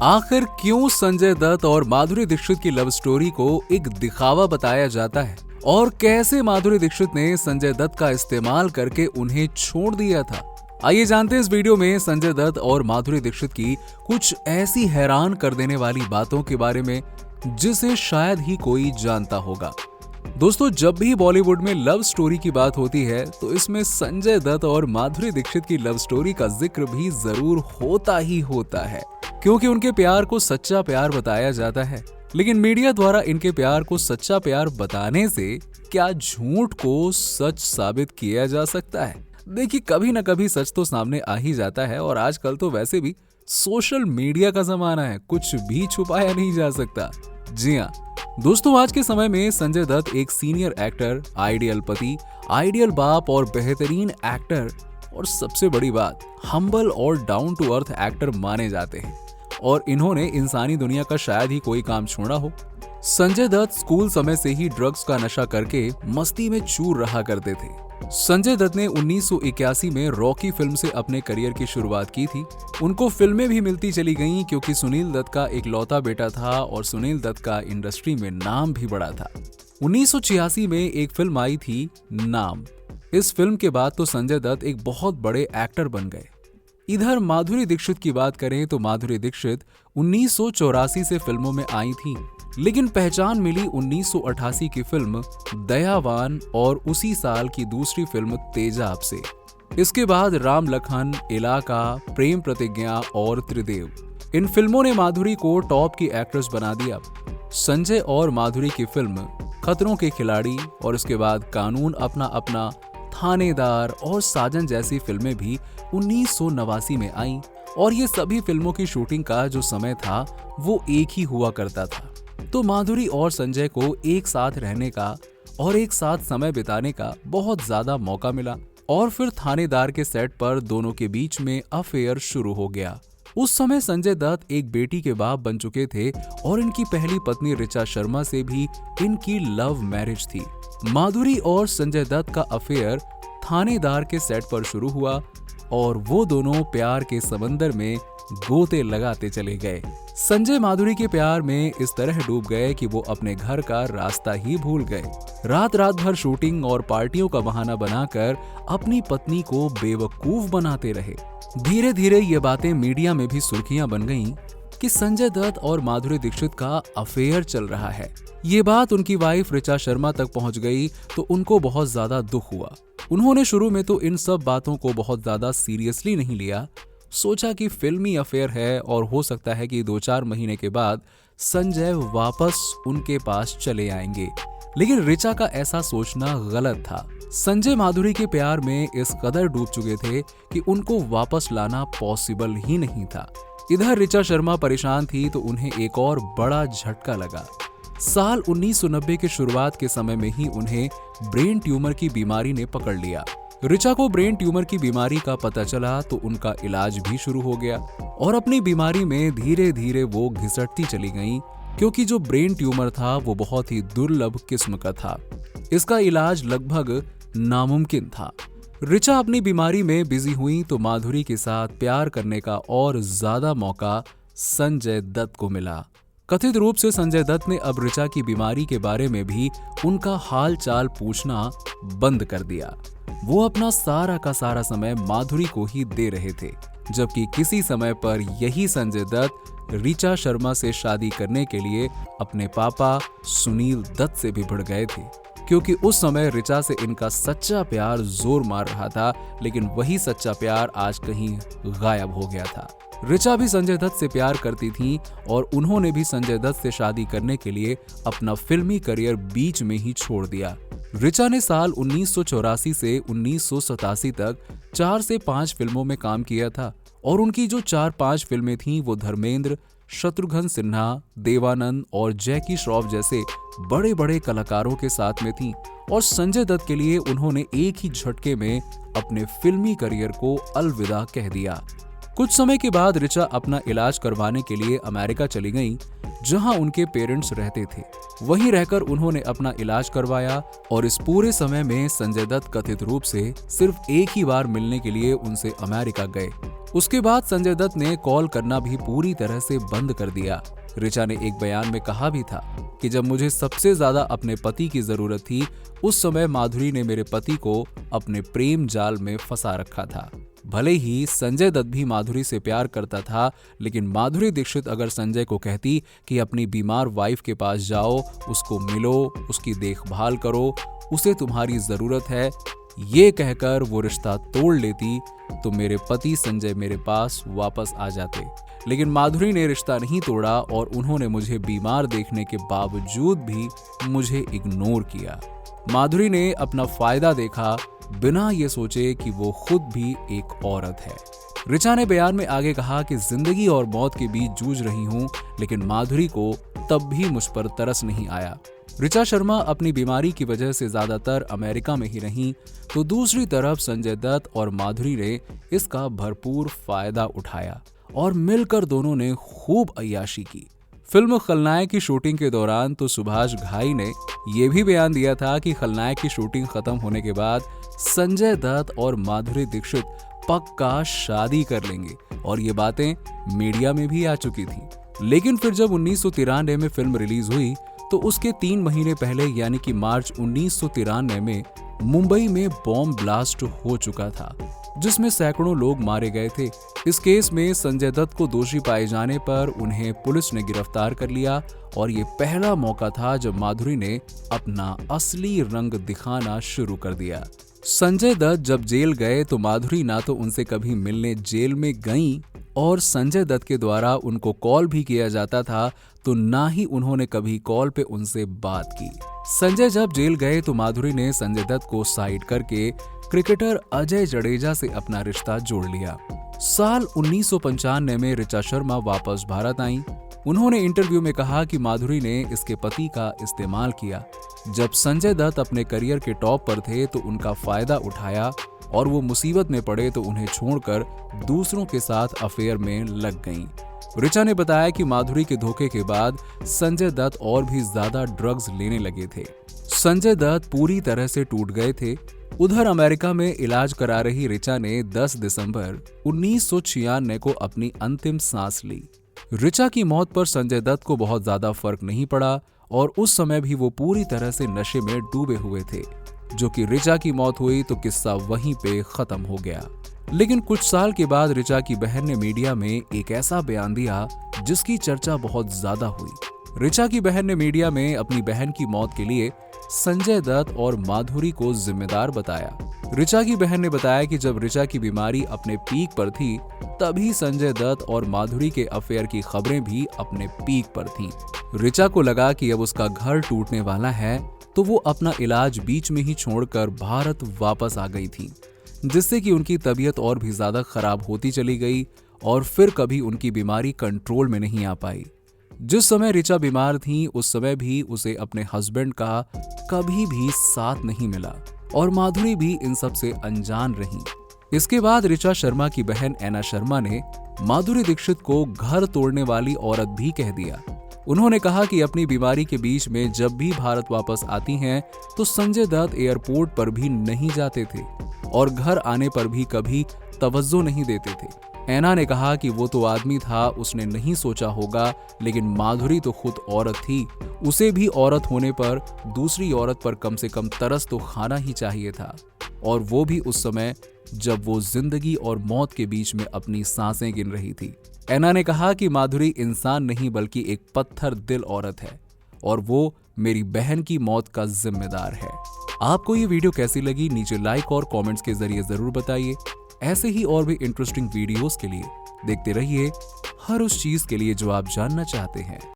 आखिर क्यों संजय दत्त और माधुरी दीक्षित की लव स्टोरी को एक दिखावा बताया जाता है और कैसे माधुरी दीक्षित ने संजय दत्त का इस्तेमाल करके उन्हें छोड़ दिया था। आइए जानते हैं इस वीडियो में संजय दत्त और माधुरी दीक्षित की कुछ ऐसी हैरान कर देने वाली बातों के बारे में जिसे शायद ही कोई जानता होगा। दोस्तों, जब भी बॉलीवुड में लव स्टोरी की बात होती है तो इसमें संजय दत्त और माधुरी दीक्षित की लव स्टोरी का जिक्र भी जरूर होता ही होता है, क्योंकि उनके प्यार को सच्चा प्यार बताया जाता है। लेकिन मीडिया द्वारा इनके प्यार को सच्चा प्यार बताने से क्या झूठ को सच साबित किया जा सकता है? देखिए, कभी ना कभी सच तो सामने आ ही जाता है और आजकल तो वैसे भी सोशल मीडिया का जमाना है, कुछ भी छुपाया नहीं जा सकता। जी हाँ दोस्तों, आज के समय में संजय दत्त एक सीनियर एक्टर, आइडियल पति, आइडियल बाप और बेहतरीन एक्टर और सबसे बड़ी बात हम्बल और डाउन टू अर्थ एक्टर माने जाते हैं और इन्होंने इंसानी दुनिया का शायद ही कोई काम छोड़ा हो। संजय दत्त स्कूल समय से ही ड्रग्स का नशा करके मस्ती में चूर रहा करते थे। संजय दत्त ने 1981 में रॉकी फिल्म से अपने करियर की शुरुआत की थी। उनको फिल्में भी मिलती चली गईं क्योंकि सुनील दत्त का इकलौता बेटा था और सुनील दत्त का इंडस्ट्री में नाम भी बड़ा था। 1986 में एक फिल्म आई थी नाम। इस फिल्म के बाद तो संजय दत्त एक बहुत बड़े एक्टर बन गए। इधर माधुरी दीक्षित की बात करें तो माधुरी दीक्षित 1984 से फिल्मों में आई थी, लेकिन पहचान मिली 1988 की फिल्म दयावान और उसी साल की दूसरी फिल्म तेजाब से। इसके बाद राम लखन, इलाका, प्रेम प्रतिज्ञा और त्रिदेव, इन फिल्मों ने माधुरी को टॉप की एक्ट्रेस बना दिया। संजय और माधुरी की फिल्म खतरों के खिलाड़ी और इसके बाद कानून अपना अपना, थानेदार और साजन जैसी फिल्में भी 1989 में आईं और ये सभी फिल्मों की शूटिंग का जो समय था वो एक ही हुआ करता था। तो माधुरी और संजय को एक साथ रहने का और एक साथ समय बिताने का बहुत ज्यादा मौका मिला और फिर थानेदार के सेट पर दोनों के बीच में अफेयर शुरू हो गया। उस समय संजय दत्त एक बेटी के बाप बन चुके थे और इनकी पहली पत्नी ऋचा शर्मा से भी इनकी लव मैरिज थी। माधुरी और संजय दत्त का अफेयर थानेदार के सेट पर शुरू हुआ और वो दोनों प्यार के समंदर में गोते लगाते चले गए। संजय माधुरी के प्यार में इस तरह डूब गए कि वो अपने घर का रास्ता ही भूल गए। रात रात भर शूटिंग और पार्टियों का बहाना बनाकर अपनी पत्नी को बेवकूफ बनाते रहे। धीरे धीरे ये बातें मीडिया में भी सुर्खियां बन गईं कि संजय दत्त और माधुरी दीक्षित का अफेयर चल रहा है। ये बात उनकी वाइफ ऋचा शर्मा तक पहुंच गई तो उनको बहुत ज्यादा दुख हुआ। उन्होंने शुरू में तो इन सब बातों को बहुत ज्यादा सीरियसली नहीं लिया, सोचा कि फिल्मी अफेयर है और हो सकता है कि 2-4 महीने के बाद संजय वापस उनके पास चले आएंगे। लेकिन ऋचा का ऐसा सोचना गलत था। संजय माधुरी के प्यार में इस कदर डूब चुके थे कि उनको वापस लाना पॉसिबल ही नहीं था। इधर ऋचा शर्मा परेशान थी तो उन्हें एक और बड़ा झटका लगा। साल 1990 के शुरुआत के समय में ही उन्हें ब्रेन ट्यूमर की बीमारी ने पकड़ लिया। ऋचा को ब्रेन ट्यूमर की बीमारी का पता चला तो उनका इलाज भी शुरू हो गया और अपनी बीमारी में धीरे धीरे वो घिसटती चली गईं, क्योंकि जो ब्रेन ट्यूमर था वो बहुत ही दुर्लभ किस्म का था। इसका इलाज लगभग नामुमकिन था। ऋचा अपनी बीमारी में बिजी हुई तो माधुरी के साथ प्यार करने का और ज्यादा मौका संजय दत्त को मिला। कथित रूप से संजय दत्त ने अब ऋचा की बीमारी के बारे में भी उनका हाल चाल पूछना बंद कर दिया। वो अपना सारा का सारा समय माधुरी को ही दे रहे थे, जबकि किसी समय पर यही संजय दत्त ऋचा शर्मा से शादी करने के लिए अपने पापा सुनील दत्त से भी भिड़ गए थे, क्योंकि उस समय ऋचा से इनका सच्चा प्यार जोर मार रहा था। लेकिन वही सच्चा प्यार आज कहीं गायब हो गया था। ऋचा भी संजय दत्त से प्यार करती थी और उन्होंने भी संजय दत्त से शादी करने के लिए अपना फिल्मी करियर बीच में ही छोड़ दिया। ऋचा ने साल 1984 से 1987 तक 4 से 5 फिल्मों में काम किया था और उनकी जो 4-5 फिल्में थीं वो धर्मेंद्र, शत्रुघ्न सिन्हा, देवानंद और जैकी श्रॉफ जैसे बड़े बड़े कलाकारों के साथ में थीं और संजय दत्त के लिए उन्होंने एक ही झटके में अपने फिल्मी करियर को अलविदा कह दिया। कुछ समय के बाद ऋचा अपना इलाज करवाने के लिए अमेरिका चली गईं, जहां उनके पेरेंट्स रहते थे। वहीं रहकर उन्होंने अपना इलाज करवाया और इस पूरे समय में संजय दत्त कथित रूप से सिर्फ एक ही बार मिलने के लिए उनसे अमेरिका गए। उसके बाद संजय दत्त ने कॉल करना भी पूरी तरह से बंद कर दिया। ऋचा ने एक बयान में कहा भी था कि जब मुझे सबसे ज्यादा अपने पति की जरूरत थी, उस समय माधुरी ने मेरे पति को अपने प्रेम जाल में फंसा रखा था। भले ही संजय दत्त भी माधुरी से प्यार करता था, लेकिन माधुरी दीक्षित अगर संजय को कहती कि अपनी बीमार वाइफ के पास जाओ, उसको मिलो, उसकी देखभाल करो, उसे तुम्हारी जरूरत है, ये कहकर वो रिश्ता तोड़ लेती, तो मेरे पति संजय मेरे पास वापस आ जाते। लेकिन माधुरी ने रिश्ता नहीं तोड़ा और उन्होंने मुझे बीमार देखने के बावजूद भी मुझे इग्नोर किया। माधुरी ने अपना फायदा देखा, बिना ये सोचे कि वो खुद भी एक औरत है। ऋचा ने बयान में आगे कहा कि जिंदगी और मौत के बीच जूझ रही हूं, लेकिन माधुरी को तब भी मुझ पर तरस नहीं आया। ऋचा शर्मा अपनी बीमारी की वजह से ज्यादातर अमेरिका में ही रहीं, तो दूसरी तरफ संजय दत्त और माधुरी ने इसका भरपूर फायदा उठाया और मिलकर दोनों ने खूब अय्याशी की। फिल्म खलनायक की शूटिंग के दौरान तो सुभाष घाई ने यह भी बयान दिया था कि खलनायक की शूटिंग खत्म होने के बाद संजय दत्त और माधुरी दीक्षित पक्का शादी कर लेंगे, और ये बातें मीडिया में भी आ चुकी थी। लेकिन फिर जब 1993 में फिल्म रिलीज हुई तो उसके 3 महीने पहले यानी कि मार्च 1993 में मुंबई में बॉम्ब ब्लास्ट हो चुका था, जिसमें सैकड़ों लोग मारे गए थे। इस केस में संजय दत्त को दोषी पाए जाने पर उन्हें पुलिस ने गिरफ्तार कर लिया, और ये पहला मौका था जब माधुरी ने अपना असली रंग दिखाना शुरू कर दिया। संजय दत्त जब जेल गए तो माधुरी ना तो उनसे कभी मिलने जेल में गईं, और संजय दत्त के द्वारा उनको कॉल भी किया जाता था, तो ना ही उन्होंने कभी कॉल पे उनसे बात की। संजय जब जेल गए तो माधुरी ने संजय दत्त को साइड करके क्रिकेटर अजय जडेजा से अपना रिश्ता जोड़ लिया। साल 1995 में ऋचा शर्मा वापस भारत आईं। उन्होंने इंटरव्यू में कहा कि माधुरी ने इसके पति का इस्तेमाल किया। जब संजय दत्त अपने करियर के टॉप पर थे तो उनका फायदा उठाया, और वो मुसीबत में पड़े तो उन्हें छोड़कर दूसरों के साथ अफेयर में लग गईं। ऋचा ने बताया कि माधुरी के धोखे के बाद संजय दत्त और भी ज्यादा ड्रग्स लेने लगे थे। संजय दत्त पूरी तरह से टूट गए थे। उधर अमेरिका में इलाज करा रही ऋचा ने 10 दिसंबर 1996 को अपनी अंतिम सांस ली। ऋचा की मौत पर संजय दत्त को बहुत ज्यादा फर्क नहीं पड़ा, और उस समय भी वो पूरी तरह से नशे में डूबे हुए थे। जो कि ऋचा की मौत हुई तो किस्सा वहीं पे खत्म हो गया। लेकिन कुछ साल के बाद ऋचा की बहन ने मीडिया में एक ऐसा बयान दिया जिसकी चर्चा बहुत ज्यादा हुई। ऋचा की बहन ने मीडिया में अपनी बहन की मौत के लिए संजय दत्त और माधुरी को जिम्मेदार बताया। ऋचा की बहन ने बताया कि जब ऋचा की बीमारी अपने पीक पर थी, तभी संजय दत्त और माधुरी के अफेयर की खबरें भी अपने पीक पर थीं। ऋचा को लगा कि अब उसका घर टूटने वाला है, तो वो अपना इलाज बीच में ही छोड़कर भारत वापस आ गई थी, जिससे कि उनकी तबीयत और भी ज्यादा खराब होती चली गई, और फिर कभी उनकी बीमारी कंट्रोल में नहीं आ पाई। जिस समय ऋचा बीमार थी उस समय भी उसे अपने हस्बैंड का कभी भी साथ नहीं मिला, और माधुरी भी इन सब से अनजान रही। इसके बाद ऋचा शर्मा की बहन ऐना शर्मा ने माधुरी दीक्षित को घर तोड़ने वाली औरत भी कह दिया। उन्होंने कहा कि अपनी बीमारी के बीच में जब भी भारत वापस आती हैं तो संजय दत्त एयरपोर्ट पर भी नहीं जाते थे, और घर आने पर भी कभी तवज्जो नहीं देते थे। ऐना ने कहा कि वो तो आदमी था, उसने नहीं सोचा होगा, लेकिन माधुरी तो खुद औरत थी, उसे भी औरत होने पर दूसरी औरत पर कम से कम तरस तो खाना ही चाहिए था, और वो भी उस समय जब वो जिंदगी और मौत के बीच में अपनी सांसें गिन रही थी। ऐना ने कहा कि माधुरी इंसान नहीं बल्कि एक पत्थर दिल औरत है, और वो मेरी बहन की मौत का जिम्मेदार है। आपको ये वीडियो कैसी लगी नीचे लाइक और कमेंट्स के जरिए जरूर बताइए। ऐसे ही और भी इंटरेस्टिंग वीडियोस के लिए देखते रहिए हर उस चीज के लिए जो आप जानना चाहते हैं।